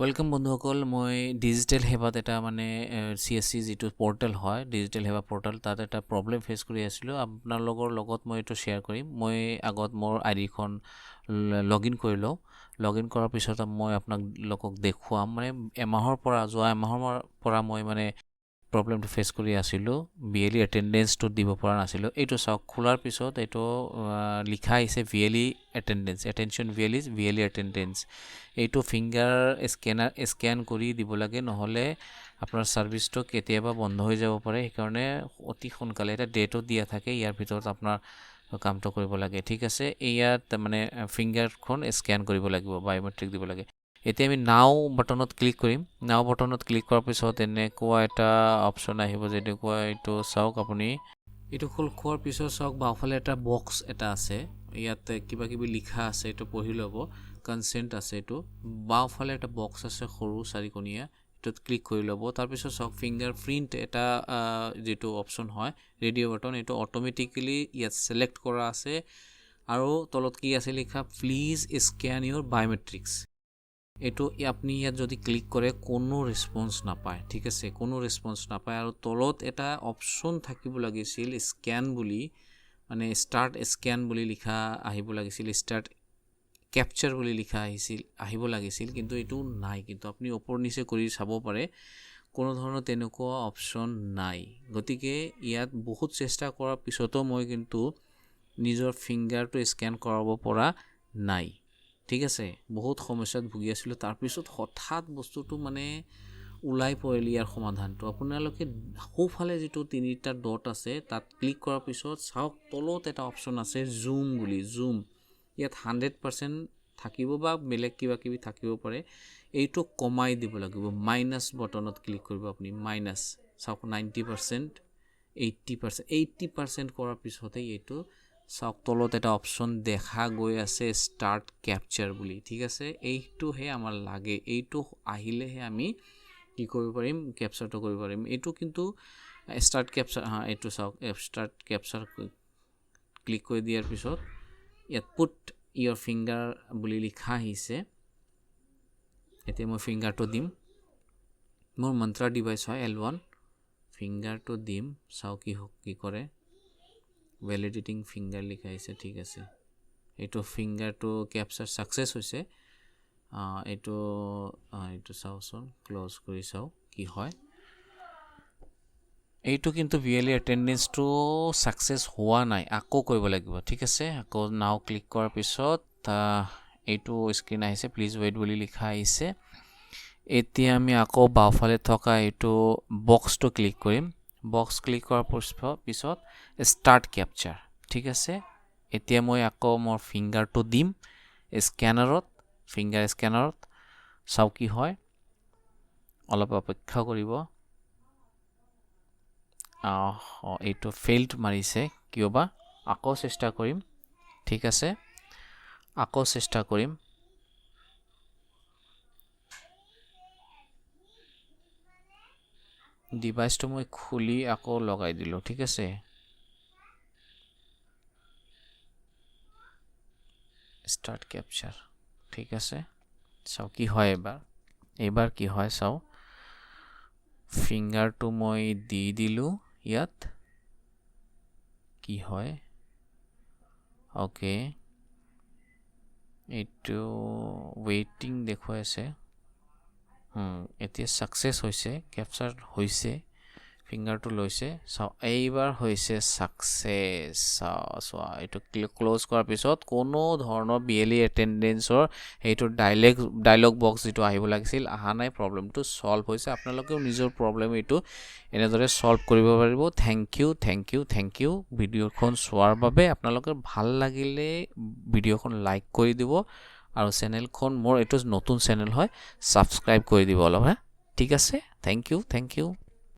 Welcome বন্ধুসকল, মই digital সেৱাত এটা মানে CSC যিটো পৰ্টেল হয়, ডিজিটেল সেৱা পৰ্টেল, তাত এটা প্ৰব্লেম ফেচ কৰি আছিলোঁ। আপোনালোকৰ লগত মই এইটো শ্বেয়াৰ কৰিম। মই আগত মোৰ আইডিখন লগ ইন কৰি লওঁ। লগ ইন কৰাৰ পিছত মই আপোনালোকক দেখুৱাম। মানে যোৱা এমাহৰ পৰা মই মানে প্ৰব্লেমটো ফেচ কৰি আছিলোঁ। VLE এটেণ্ডেঞ্চটো দিব পৰা নাছিলোঁ। এইটো চাওক, খোলাৰ পিছত এইটো লিখা আহিছে VLE attendance, attention VLE attendance. এইটো ফিংগাৰ স্কেন কৰি দিব লাগে, নহ'লে আপোনাৰ ছাৰ্ভিচটো কেতিয়াবা বন্ধ হৈ যাব পাৰে। সেইকাৰণে অতি সোনকালে এটা ডেটো দিয়া থাকে, ইয়াৰ ভিতৰত আপোনাৰ কামটো কৰিব লাগে। ঠিক আছে, ইয়াত মানে ফিংগাৰখন স্কেন কৰিব লাগিব, বায়'মেট্ৰিক দিব লাগে। এতিয়া আমি নাও বাটনত ক্লিক কৰিম। নাও বাটনত ক্লিক কৰাৰ পিছত এনেকুৱা এটা অপশ্যন আহিব, যেনেকুৱা এইটো চাওক আপুনি। এইটো খোৱাৰ পিছত চাওক, বাওঁফালে এটা বক্স এটা আছে, ইয়াত কিবা কিবি লিখা আছে, এইটো পঢ়ি ল'ব। কনচেণ্ট আছে, এইটো বাওঁফালে এটা বক্স আছে সৰু চাৰিকণীয়া, এইটোত ক্লিক কৰি ল'ব। তাৰপিছত চাওক, ফিংগাৰ প্ৰিণ্ট এটা যিটো অপশ্যন হয়, ৰেডিঅ' বাটন, এইটো অট'মেটিকেলি ইয়াত ছিলেক্ট কৰা আছে। আৰু তলত কি আছে লিখা, প্লিজ স্কেন ইউৰ বায়'মেট্ৰিক্স। এইটো আপুনি ইয়াত যদি ক্লিক কৰে কোনো ৰেছপন্স নাপায়। ঠিক আছে, কোনো ৰেছপন্স নাপায়। আৰু তলত এটা অপশ্যন থাকিব লাগিছিল স্কেন বুলি, মানে ষ্টাৰ্ট স্কেন বুলি লিখা আহিব লাগিছিল, ষ্টাৰ্ট কেপচাৰ বুলি লিখা আহিব লাগিছিল, কিন্তু এইটো নাই। কিন্তু আপুনি ওপৰ নিচে কৰি চাব পাৰে, কোনো ধৰণৰ তেনেকুৱা অপশ্যন নাই। গতিকে ইয়াত বহুত চেষ্টা কৰাৰ পিছতো মই কিন্তু নিজৰ ফিংগাৰটো স্কেন কৰাব পৰা নাই। ঠিক আছে, বহুত সমস্যাত ভুগি আছিলোঁ। তাৰপিছত হঠাৎ বস্তুটো মানে ওলাই পৰিল, ইয়াৰ সমাধানটো। আপোনালোকে সোঁফালে যিটো 3টা ডট আছে, তাত ক্লিক কৰাৰ পিছত চাওক, তলত এটা অপশ্যন আছে জুম বুলি, জুম। ইয়াত 100% থাকিব বা বেলেগ কিবা কিবি থাকিব পাৰে। এইটো কমাই দিব লাগিব, মাইনাছ বটনত ক্লিক কৰিব আপুনি, মাইনাছ। চাওক 90%, 80% কৰাৰ পিছতেই এইটো চাওক, তলত এটা অপশ্যন দেখা গৈ আছে ষ্টাৰ্ট কেপচাৰ বুলি। ঠিক আছে, এইটোহে আমাৰ লাগে। এইটো আহিলেহে আমি কি কৰিব পাৰিম, কেপচাৰটো কৰিব পাৰিম। এইটো কিন্তু ষ্টাৰ্ট কেপচাৰ, এইটো চাওক, ষ্টাৰ্ট কেপচাৰ ক্লিক কৰি দিয়াৰ পিছত ইয়াত পুট ইয়ৰ ফিংগাৰ বুলি লিখা আহিছে। এতিয়া মই ফিংগাৰটো দিম, মোৰ মন্ত্ৰা ডিভাইচ হয় L1। ফিংগাৰটো দিম, চাওক কি কৰে। ভেলিডেটিং ফিংগাৰ লিখা আহিছে। ঠিক আছে, এইটো ফিংগাৰটো কেপচাৰ ছাকচেছ হৈছে। এইটো চাওঁচোন, ক্ল'জ কৰি চাওঁ কি হয়। এইটো কিন্তু VLE এটেণ্ডেঞ্চটো ছাকচেছ হোৱা নাই, আকৌ কৰিব লাগিব। ঠিক আছে, আকৌ নাও ক্লিক কৰাৰ পিছত এইটো স্ক্ৰীন আহিছে, প্লিজ ৱেইট বুলি লিখা আহিছে। এতিয়া আমি আকৌ বাওঁফালে থকা এইটো বক্সটো ক্লিক কৰিম। বক্স ক্লিক কৰাৰ পিছত ষ্টাৰ্ট কেপচাৰ। ঠিক আছে, এতিয়া মই আকৌ মোৰ ফিংগাৰটো দিম স্কেনাৰত, ফিংগাৰ স্কেনাৰত। চাওঁ কি হয়, অলপ অপেক্ষা কৰিব। এইটো ফেইল্ড মাৰিছে, কিয় বা। আকৌ চেষ্টা কৰিম। ঠিক আছে, আকৌ চেষ্টা কৰিম। ডিভাইচটো মই খুলি আকৌ লগাই দিলোঁ। ঠিক আছে, ষ্টাৰ্ট কেপচাৰ। ঠিক আছে, চাওঁ কি হয় এইবাৰ কি হয় চাওঁ। ফিংগাৰটো মই দি দিলোঁ ইয়াত, কি হয়। অ'কে, এইটো ৱেইটিং দেখুৱাই আছে। এতিয়া ছাকচেছ হৈছে, কেপচাৰ হৈছে, ফিংগাৰটো লৈছে। চাওঁ, এইবাৰ হৈছে ছাকচেছ। চোৱা, এইটো ক্ল'জ কৰাৰ পিছত কোনো ধৰণৰ VLE এটেণ্ডেঞ্চৰ সেইটো ডাইলগ বক্স যিটো আহিব লাগিছিল অহা নাই। প্ৰব্লেমটো ছল্ভ হৈছে। আপোনালোকেও নিজৰ প্ৰব্লেম এইটো এনেদৰে ছল্ভ কৰিব পাৰিব। থেংক ইউ ভিডিঅ'খন চোৱাৰ বাবে। আপোনালোকে ভাল লাগিলে ভিডিঅ'খন লাইক কৰি দিব, আৰু চেনেলখন মোৰ এইটো নতুন চেনেল হয়, ছাবস্ক্ৰাইব কৰি দিব অলপ। ঠিক আছে, থেংক ইউ।